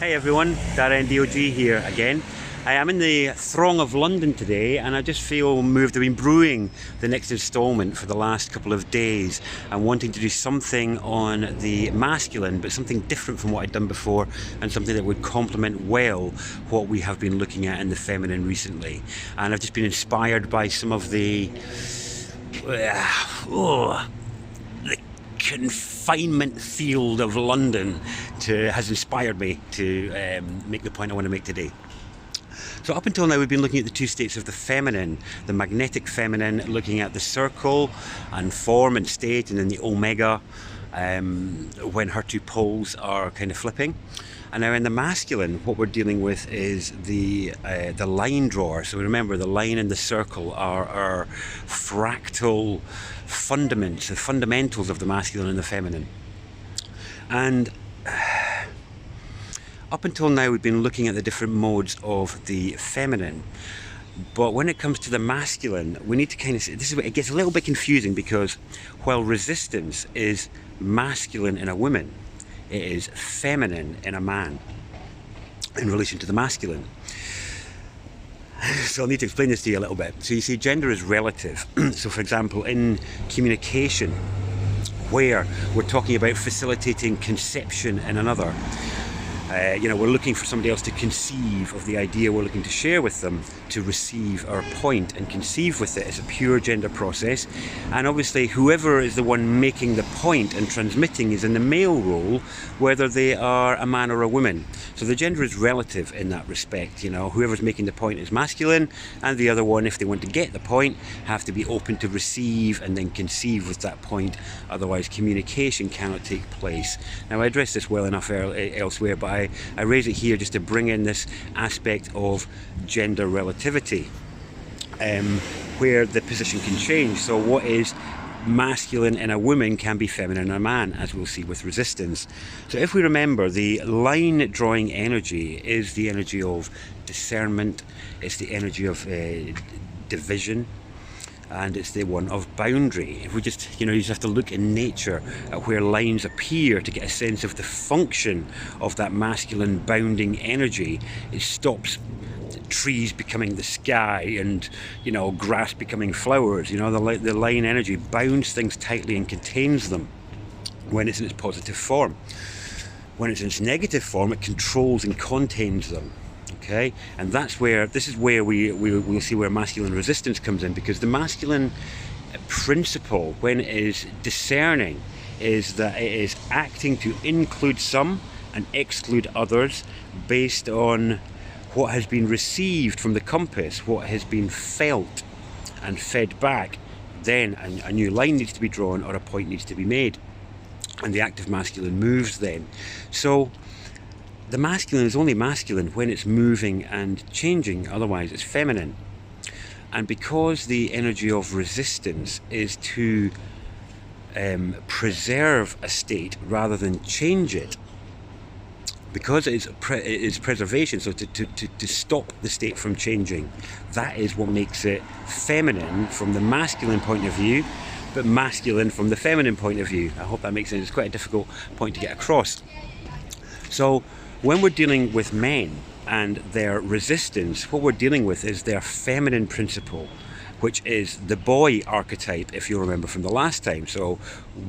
Hey everyone, Darren DOG here again. I'm in the throng of London today and I just feel moved. I've been brewing the next instalment for the last couple of days and wanting to do something on the masculine, but something different from what I'd done before and something that would complement well what we have been looking at in the feminine recently. And I've just been inspired by some of the confinement field of London has inspired me to make the point I want to make today. So up until now we've been looking at the two states of the feminine, the magnetic feminine, looking at the circle and form and state, and then the omega when her two poles are kind of flipping. And now in the masculine, what we're dealing with is the line drawer. So remember, the line and the circle are our fractal fundaments, the fundamentals of the masculine and the feminine. And up until now, we've been looking at the different modes of the feminine. But when it comes to the masculine, we need to kind of, it gets a little bit confusing, because while resistance is masculine in a woman, it is feminine in a man in relation to the masculine. So I'll need to explain this to you a little bit. So you see, gender is relative. So for example, in communication, where we're talking about facilitating conception in another, we're looking for somebody else to conceive of the idea we're looking to share with them, to receive our point and conceive with it. It's a pure gender process. And obviously whoever is the one making the point and transmitting is in the male role, whether they are a man or a woman. So the gender is relative in that respect. Whoever's making the point is masculine, and the other one, if they want to get the point, have to be open to receive and then conceive with that point. Otherwise communication cannot take place. Now I addressed this well enough elsewhere, but I raise it here just to bring in this aspect of gender relativity, where the position can change. So what is masculine in a woman can be feminine in a man, as we'll see with resistance. So if we remember, the line drawing energy is the energy of discernment, it's the energy of division, and it's the one of boundary. If we just, you just have to look in nature at where lines appear to get a sense of the function of that masculine bounding energy. It stops trees becoming the sky and, grass becoming flowers. The line energy bounds things tightly and contains them when it's in its positive form. When it's in its negative form, it controls and contains them. Okay, and this is where we'll see where masculine resistance comes in, because the masculine principle, when it is discerning, is that it is acting to include some and exclude others based on what has been received from the compass, what has been felt and fed back. Then a new line needs to be drawn or a point needs to be made, and the active masculine moves then. So the masculine is only masculine when it's moving and changing, otherwise it's feminine. And because the energy of resistance is to preserve a state rather than change it, because it is preservation, so to stop the state from changing, that is what makes it feminine from the masculine point of view, but masculine from the feminine point of view. I hope that makes sense. It's quite a difficult point to get across. So when we're dealing with men and their resistance, what we're dealing with is their feminine principle, which is the boy archetype, if you'll remember from the last time. So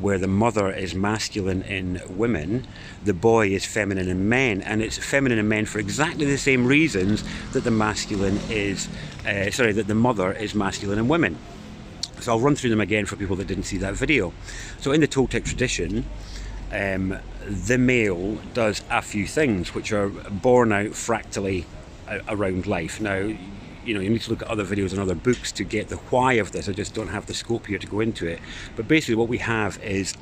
where the mother is masculine in women, the boy is feminine in men, and it's feminine in men for exactly the same reasons that the mother is masculine in women. So I'll run through them again for people that didn't see that video. So in the Toltec tradition, the male does a few things which are borne out fractally around life. Now, you need to look at other videos and other books to get the why of this. I just don't have the scope here to go into it. But basically what we have is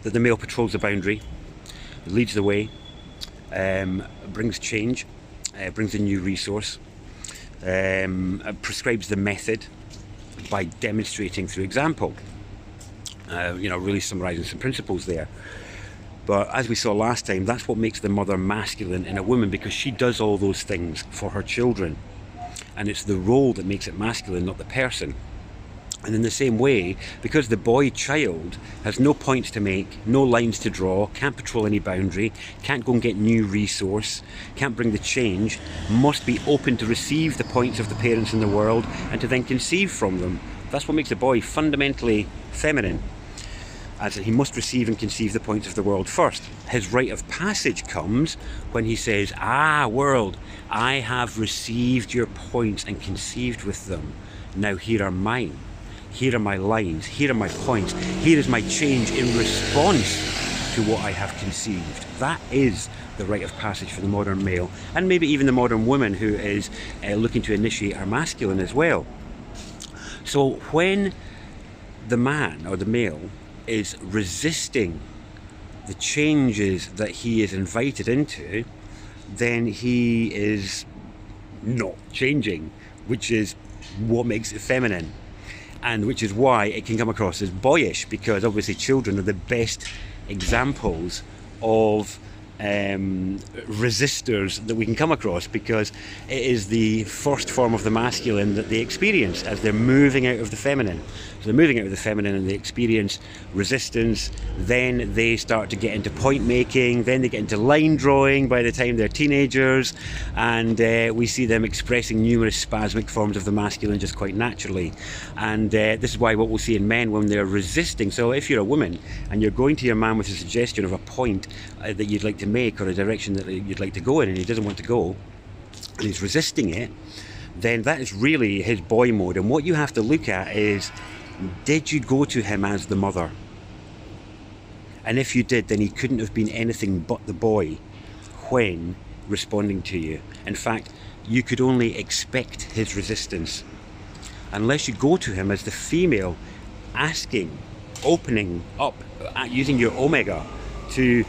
that the male patrols the boundary, leads the way, brings change, brings a new resource, prescribes the method by demonstrating through example. Really summarising some principles there. But as we saw last time, that's what makes the mother masculine in a woman, because she does all those things for her children. And it's the role that makes it masculine, not the person. And in the same way, because the boy child has no points to make, no lines to draw, can't patrol any boundary, can't go and get new resource, can't bring the change, must be open to receive the points of the parents in the world and to then conceive from them. That's what makes the boy fundamentally feminine, as he must receive and conceive the points of the world first. His rite of passage comes when he says, "Ah, world, I have received your points and conceived with them. Now here are mine. Here are my lines, here are my points, here is my change in response to what I have conceived." That is the rite of passage for the modern male, and maybe even the modern woman who is looking to initiate our masculine as well. So when the man or the male is resisting the changes that he is invited into, then he is not changing, which is what makes it feminine. And which is why it can come across as boyish, because obviously children are the best examples of resistors that we can come across, because it is the first form of the masculine that they experience as they're moving out of the feminine. So they're moving out of the feminine and they experience resistance, then they start to get into point making, then they get into line drawing by the time they're teenagers, and we see them expressing numerous spasmic forms of the masculine just quite naturally. And this is why what we'll see in men when they're resisting. So if you're a woman and you're going to your man with a suggestion of a point that you'd like to make, or a direction that you'd like to go in, and he doesn't want to go and he's resisting it, then that is really his boy mode. And what you have to look at is, did you go to him as the mother? And if you did, then he couldn't have been anything but the boy when responding to you. In fact, you could only expect his resistance unless you go to him as the female, asking, opening up, using your omega to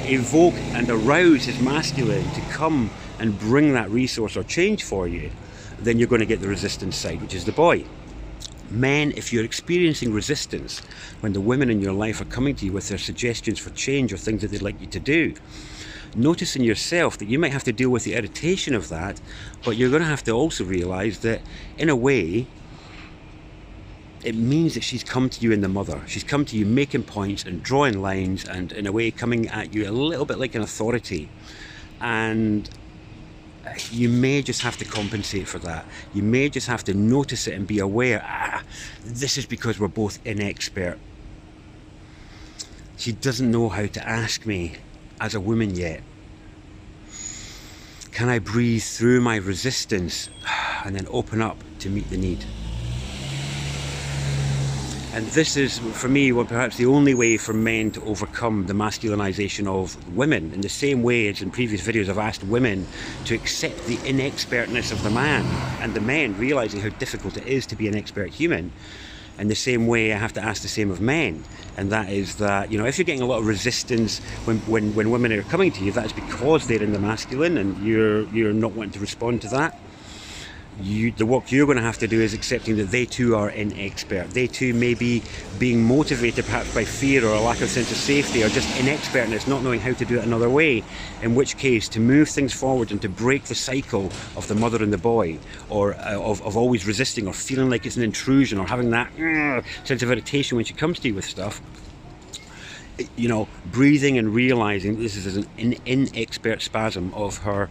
evoke and arouse his masculine to come and bring that resource or change for you. Then you're going to get the resistance side, which is the boy. Men, if you're experiencing resistance when the women in your life are coming to you with their suggestions for change or things that they'd like you to do, notice in yourself that you might have to deal with the irritation of that, but you're going to have to also realize that in a way it means that she's come to you in the mother. She's come to you making points and drawing lines, and in a way coming at you a little bit like an authority. And you may just have to compensate for that. You may just have to notice it and be aware, this is because we're both inexpert. She doesn't know how to ask me as a woman yet. Can I breathe through my resistance and then open up to meet the need? And this is, for me, perhaps the only way for men to overcome the masculinization of women. In the same way as in previous videos I've asked women to accept the inexpertness of the man, and the men realizing how difficult it is to be an expert human. In the same way I have to ask the same of men, and that is that, you know, if you're getting a lot of resistance when women are coming to you, that's because they're in the masculine and you're not wanting to respond to that. The work you're going to have to do is accepting that they too are inexpert. They too may be being motivated perhaps by fear or a lack of sense of safety, or just inexpertness, not knowing how to do it another way. In which case, to move things forward and to break the cycle of the mother and the boy, or of always resisting or feeling like it's an intrusion, or having that sense of irritation when she comes to you with stuff, you know, breathing and realizing this is an inexpert spasm of her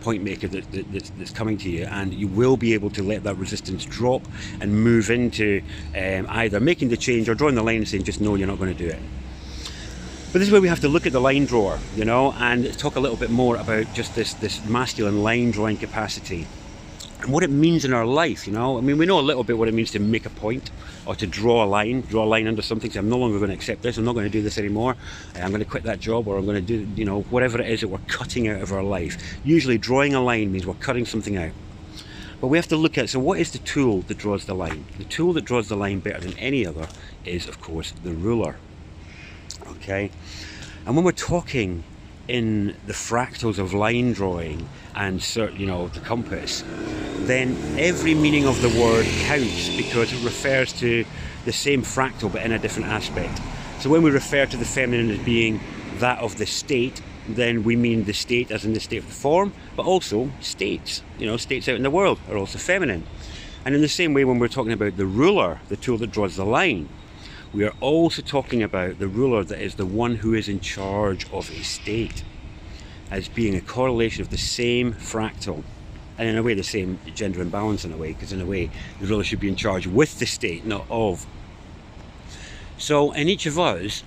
point maker that's coming to you, and you will be able to let that resistance drop and move into either making the change or drawing the line and saying, just no, you're not going to do it. But this is where we have to look at the line drawer, you know, and talk a little bit more about just this masculine line drawing capacity and what it means in our life, you know. I mean, we know a little bit what it means to make a point, or to draw a line under something. So I'm no longer going to accept this, I'm not going to do this anymore, I'm going to quit that job, or I'm going to do, you know, whatever it is that we're cutting out of our life. Usually drawing a line means we're cutting something out. But we have to look at, so what is the tool that draws the line? The tool that draws the line better than any other is, of course, the ruler. Okay? And when we're talking in the fractals of line drawing and, you know, the compass, then every meaning of the word counts, because it refers to the same fractal but in a different aspect. So when we refer to the feminine as being that of the state, then we mean the state as in the state of the form, but also states. You know, states out in the world are also feminine. And in the same way, when we're talking about the ruler, the tool that draws the line, we are also talking about the ruler that is the one who is in charge of a state, as being a correlation of the same fractal, and in a way the same gender imbalance in a way, because in a way the ruler should be in charge with the state, not of. So in each of us,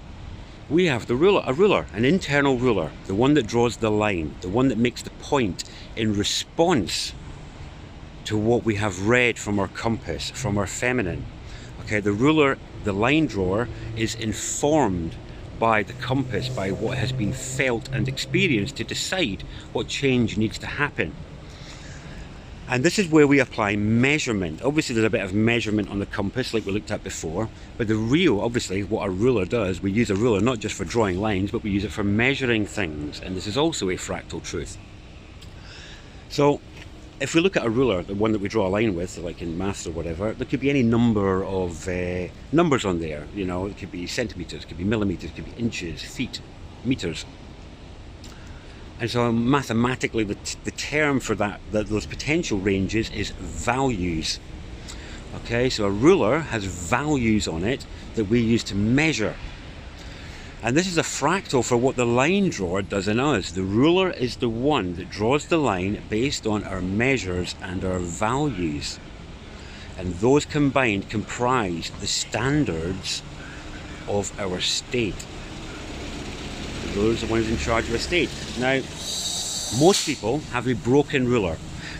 we have a ruler, an internal ruler, the one that draws the line, the one that makes the point in response to what we have read from our compass, from our feminine. Okay, the ruler, the line drawer, is informed by the compass, by what has been felt and experienced to decide what change needs to happen. And this is where we apply measurement. Obviously there's a bit of measurement on the compass like we looked at before, but the real, obviously, what a ruler does, we use a ruler not just for drawing lines, but we use it for measuring things, and this is also a fractal truth. So if we look at a ruler, the one that we draw a line with, like in maths or whatever, there could be any number of numbers on there. You know, it could be centimeters, it could be millimeters, it could be inches, feet, meters. And so mathematically, the term for those potential ranges is values. Okay, so a ruler has values on it that we use to measure. And this is a fractal for what the line drawer does in us. The ruler is the one that draws the line based on our measures and our values. And those combined comprise the standards of our state. The ruler is the one who's in charge of a state. Now, most people have a broken ruler.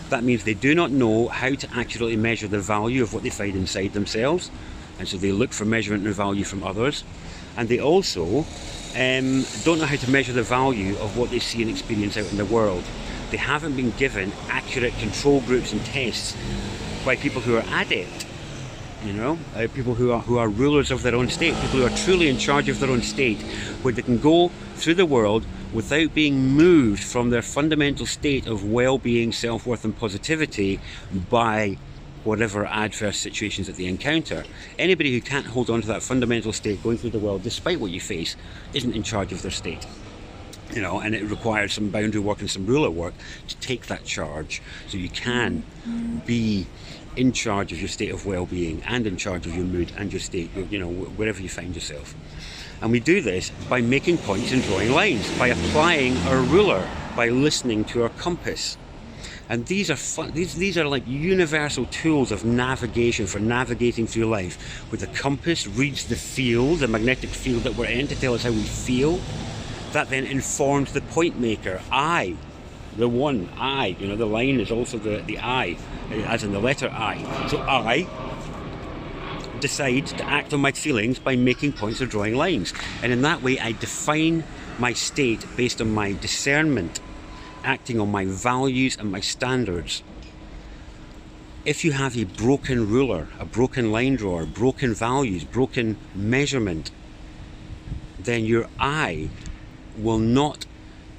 That means they do not know how to accurately measure the value of what they find inside themselves. And so they look for measurement and value from others. And they also don't know how to measure the value of what they see and experience out in the world. They haven't been given accurate control groups and tests by people who are adept, you know, people who are rulers of their own state, people who are truly in charge of their own state, where they can go through the world without being moved from their fundamental state of well-being, self-worth and positivity by whatever adverse situations that they encounter. Anybody who can't hold on to that fundamental state going through the world, despite what you face, isn't in charge of their state. You know, and it requires some boundary work and some ruler work to take that charge, so you can be in charge of your state of well-being and in charge of your mood and your state, you know, wherever you find yourself. And we do this by making points and drawing lines, by applying our ruler, by listening to our compass. And these are like universal tools of navigation for navigating through life, where the compass reads the field, the magnetic field that we're in, to tell us how we feel. That then informs the point maker, I, the one, I. You know, the line is also the I, as in the letter I. So I decide to act on my feelings by making points or drawing lines. And in that way, I define my state based on my discernment, acting on my values and my standards. If you have a broken ruler, a broken line drawer, broken values, broken measurement, then your I will not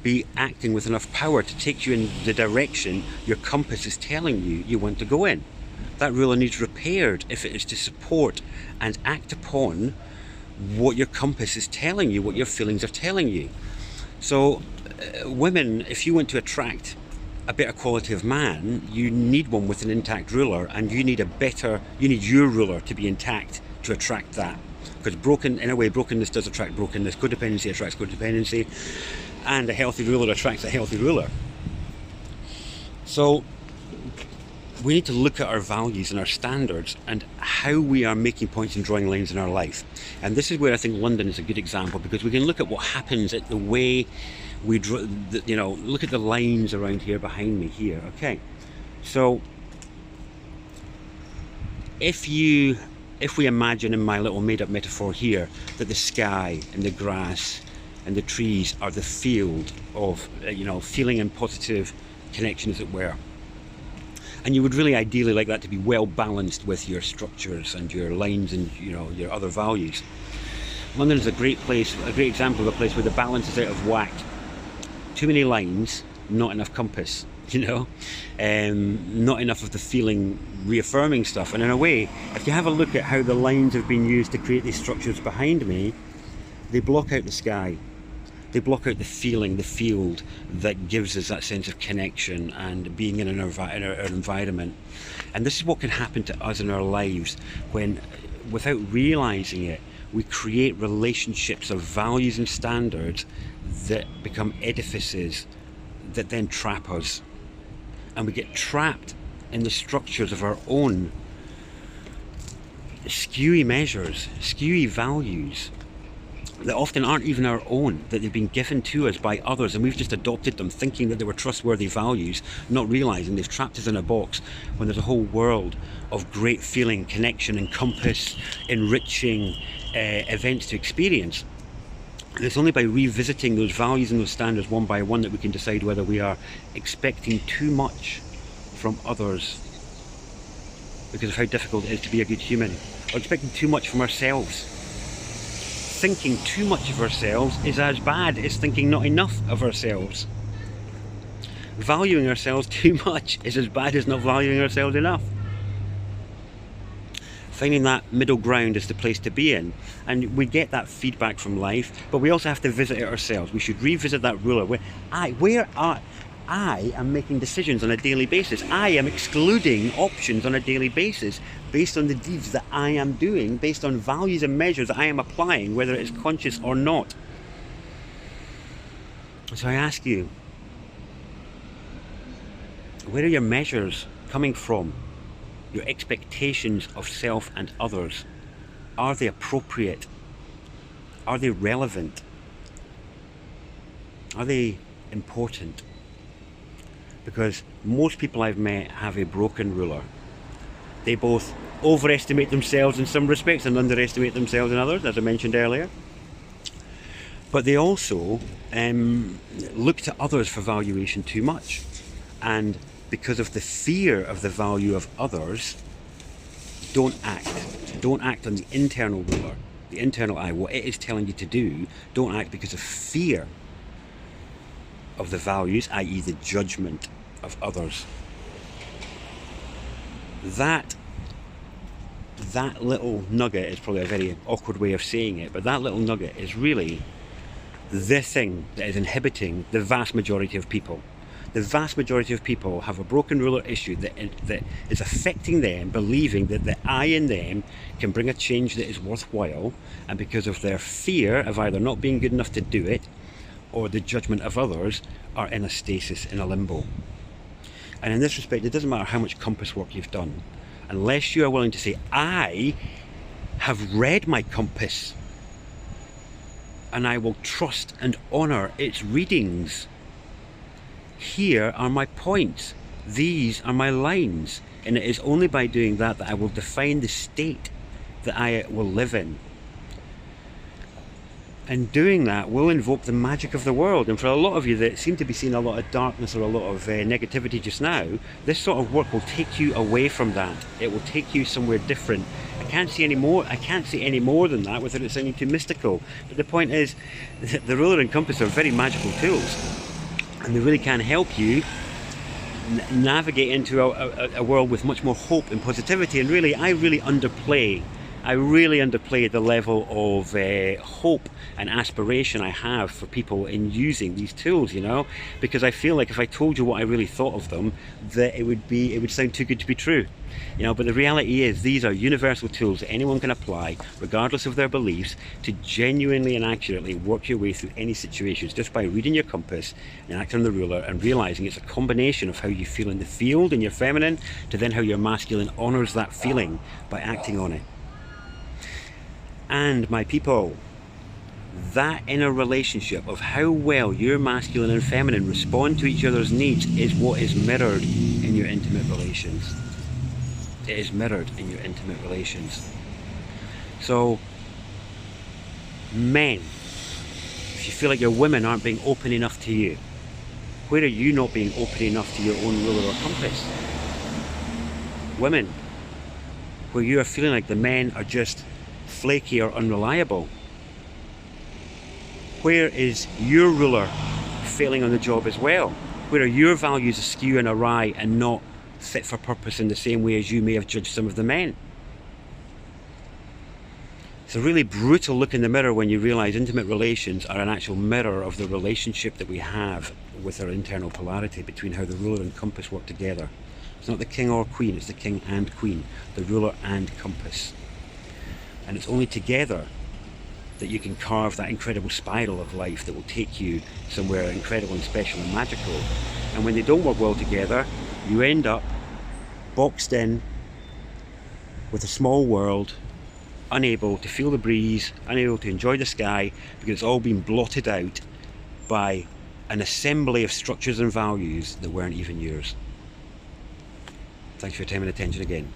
be acting with enough power to take you in the direction your compass is telling you want to go in. That ruler needs repaired if it is to support and act upon what your compass is telling you, what your feelings are telling you. So women, if you want to attract a better quality of man, you need one with an intact ruler, and you need your ruler to be intact to attract that. Because brokenness does attract brokenness, codependency attracts codependency, and a healthy ruler attracts a healthy ruler. So we need to look at our values and our standards and how we are making points and drawing lines in our life. And this is where I think London is a good example, because we can look at what happens at the way we draw, you know, look at the lines around here behind me here. Okay, so if we imagine in my little made-up metaphor here that the sky and the grass and the trees are the field of, you know, feeling and positive connection, as it were. And you would really ideally like that to be well balanced with your structures and your lines and, you know, your other values. London is a great place, a great example of a place where the balance is out of whack. Too many lines, not enough compass, you know, not enough of the feeling reaffirming stuff. And in a way, if you have a look at how the lines have been used to create these structures behind me, they block out the sky. They block out the feeling, the field that gives us that sense of connection and being in our environment. And this is what can happen to us in our lives when, without realizing it, we create relationships of values and standards that become edifices that then trap us. And we get trapped in the structures of our own skewy measures, skewy values that often aren't even our own, that they've been given to us by others, and we've just adopted them thinking that they were trustworthy values, not realizing they've trapped us in a box when there's a whole world of great feeling, connection, and compass, enriching events to experience. And it's only by revisiting those values and those standards one by one that we can decide whether we are expecting too much from others because of how difficult it is to be a good human, or expecting too much from ourselves. Thinking too much of ourselves is as bad as thinking not enough of ourselves. Valuing ourselves too much is as bad as not valuing ourselves enough. Finding that middle ground is the place to be in, and we get that feedback from life, but we also have to visit it ourselves. We should revisit that ruler where I am making decisions on a daily basis. I am excluding options on a daily basis based on the deeds that I am doing, based on values and measures that I am applying, whether it's conscious or not. So I ask you, where are your measures coming from? Your expectations of self and others. Are they appropriate? Are they relevant? Are they important? Because most people I've met have a broken ruler. They both overestimate themselves in some respects and underestimate themselves in others, as I mentioned earlier. But they also look to others for valuation too much. And because of the fear of the value of others, don't act. Don't act on the internal ruler, the internal eye, what it is telling you to do. Don't act because of fear of the values, i.e. the judgment of others. That little nugget is probably a very awkward way of saying it, but that little nugget is really the thing that is inhibiting the vast majority of people. The vast majority of people have a broken ruler issue that is affecting them, believing that the I in them can bring a change that is worthwhile, and because of their fear of either not being good enough to do it or the judgment of others, are in a stasis, in a limbo. And in this respect, it doesn't matter how much compass work you've done, unless you are willing to say, I have read my compass and I will trust and honour its readings. Here are my points. These are my lines. And it is only by doing that that I will define the state that I will live in. And doing that will invoke the magic of the world. And for a lot of you that seem to be seeing a lot of darkness or a lot of negativity just now, this sort of work will take you away from that. It will take you somewhere different. I can't say any more than that without it sounding too mystical. But the point is, the ruler and compass are very magical tools. And they really can help you navigate into a world with much more hope and positivity. And really, I really underplay the level of hope and aspiration I have for people in using these tools, you know, because I feel like if I told you what I really thought of them, that it would sound too good to be true, you know. But the reality is, these are universal tools that anyone can apply, regardless of their beliefs, to genuinely and accurately work your way through any situations, just by reading your compass and acting on the ruler and realizing it's a combination of how you feel in the field in your feminine to then how your masculine honors that feeling by acting on it. And my people, that inner relationship of how well your masculine and feminine respond to each other's needs is what is mirrored in your intimate relations. It is mirrored in your intimate relations. So, men, if you feel like your women aren't being open enough to you, where are you not being open enough to your own ruler or compass? Women, where you are feeling like the men are just flaky or unreliable, where is your ruler failing on the job as well? Where are your values askew and awry and not fit for purpose in the same way as you may have judged some of the men? It's a really brutal look in the mirror when you realise intimate relations are an actual mirror of the relationship that we have with our internal polarity between how the ruler and compass work together. It's not the king or queen, it's the king and queen, the ruler and compass. And it's only together that you can carve that incredible spiral of life that will take you somewhere incredible and special and magical. And when they don't work well together, you end up boxed in with a small world, unable to feel the breeze, unable to enjoy the sky, because it's all been blotted out by an assembly of structures and values that weren't even yours. Thanks for your time and attention again.